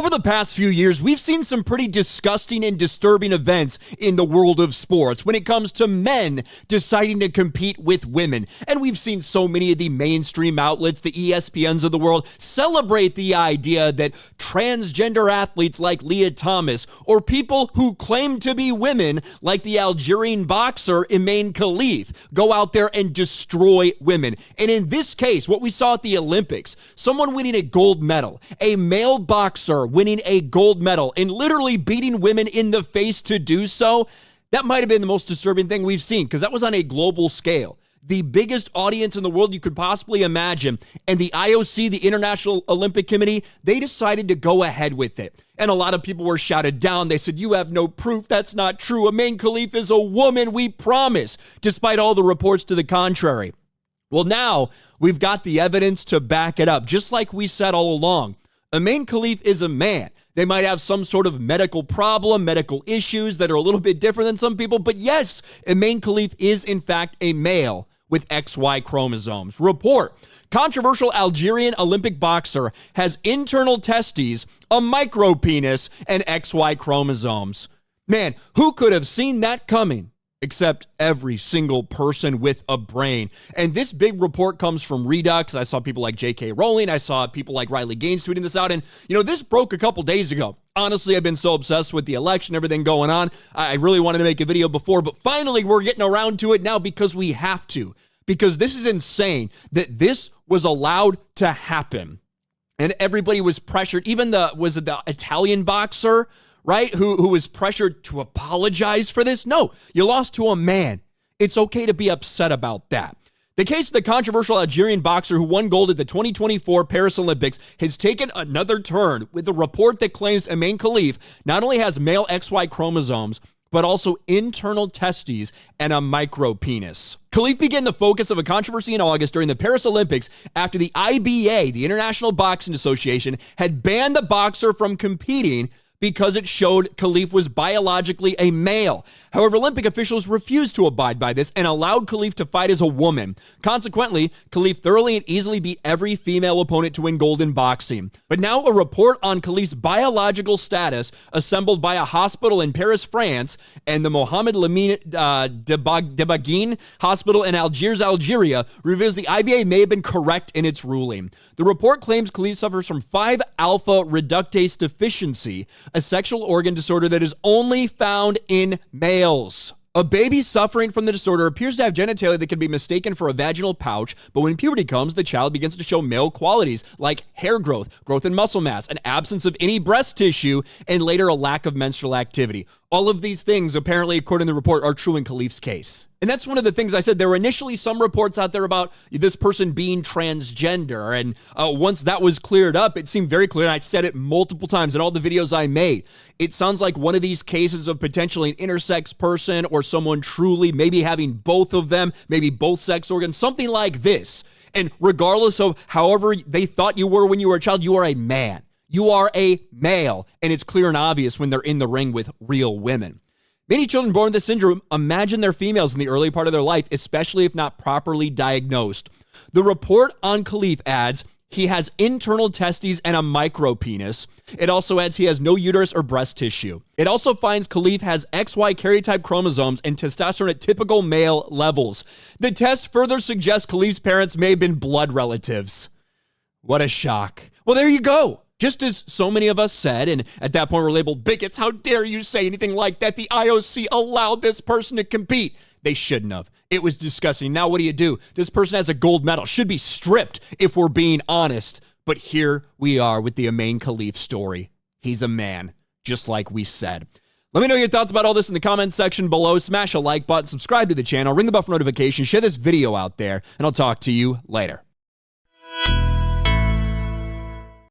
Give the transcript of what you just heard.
Over the past few years, we've seen some pretty disgusting and disturbing events in the world of sports when it comes to men deciding to compete with women. And we've seen so many of the mainstream outlets, the ESPNs of the world, celebrate the idea that transgender athletes like Leah Thomas or people who claim to be women like the Algerian boxer Imane Khelif go out there and destroy women. And in this case, what we saw at the Olympics, someone winning a gold medal, a male boxer winning a gold medal and literally beating women in the face to do so, that might have been the most disturbing thing we've seen because that was on a global scale. The biggest audience in the world you could possibly imagine. And the IOC, the International Olympic Committee, they decided to go ahead with it. And a lot of people were shouted down. They said, "You have no proof. That's not true. Imane Khelif is a woman, we promise," despite all the reports to the contrary. Well, now we've got the evidence to back it up, just like we said all along. Imane Khelif is a man. They might have some sort of medical problem, medical issues that are a little bit different than some people. But yes, Imane Khelif is in fact a male with XY chromosomes. Report: controversial Algerian Olympic boxer has internal testes, a micropenis, and XY chromosomes. Man, who could have seen that coming? Except every single person with a brain. And this big report comes from Redux. I saw people like J.K. Rowling. I saw people like Riley Gaines tweeting this out. And, this broke a couple days ago. Honestly, I've been so obsessed with the election, everything going on. I really wanted to make a video before, but finally we're getting around to it now because we have to. Because this is insane that this was allowed to happen. And everybody was pressured. Even the Italian boxer, right, who was pressured to apologize for this? No, you lost to a man. It's okay to be upset about that. The case of the controversial Algerian boxer who won gold at the 2024 Paris Olympics has taken another turn with a report that claims Imane Khelif not only has male XY chromosomes, but also internal testes and a micropenis. Khelif became the focus of a controversy in August during the Paris Olympics after the IBA, the International Boxing Association, had banned the boxer from competing because it showed Khelif was biologically a male. However, Olympic officials refused to abide by this and allowed Khelif to fight as a woman. Consequently, Khelif thoroughly and easily beat every female opponent to win gold in boxing. But now a report on Khelif's biological status assembled by a hospital in Paris, France, and the Mohamed Lamine Debagine Hospital in Algiers, Algeria, reveals the IBA may have been correct in its ruling. The report claims Khelif suffers from 5-alpha reductase deficiency, a sexual organ disorder that is only found in males. A baby suffering from the disorder appears to have genitalia that can be mistaken for a vaginal pouch, but when puberty comes, the child begins to show male qualities like hair growth, growth in muscle mass, an absence of any breast tissue, and later a lack of menstrual activity. All of these things, apparently, according to the report, are true in Khelif's case. And that's one of the things I said. There were initially some reports out there about this person being transgender. And once that was cleared up, it seemed very clear. And I said it multiple times in all the videos I made. It sounds like one of these cases of potentially an intersex person or someone truly maybe having both of them, maybe both sex organs, something like this. And regardless of however they thought you were when you were a child, you are a man. You are a male, and it's clear and obvious when they're in the ring with real women. Many children born with this syndrome imagine they're females in the early part of their life, especially if not properly diagnosed. The report on Khelif adds he has internal testes and a micropenis. It also adds he has no uterus or breast tissue. It also finds Khelif has XY karyotype chromosomes and testosterone at typical male levels. The test further suggests Khelif's parents may have been blood relatives. What a shock. Well, there you go. Just as so many of us said, and at that point we're labeled bigots, how dare you say anything like that? The IOC allowed this person to compete. They shouldn't have. It was disgusting. Now what do? This person has a gold medal. Should be stripped if we're being honest. But here we are with the Imane Khelif story. He's a man, just like we said. Let me know your thoughts about all this in the comments section below. Smash a like button, subscribe to the channel, ring the bell for notifications, share this video out there, and I'll talk to you later.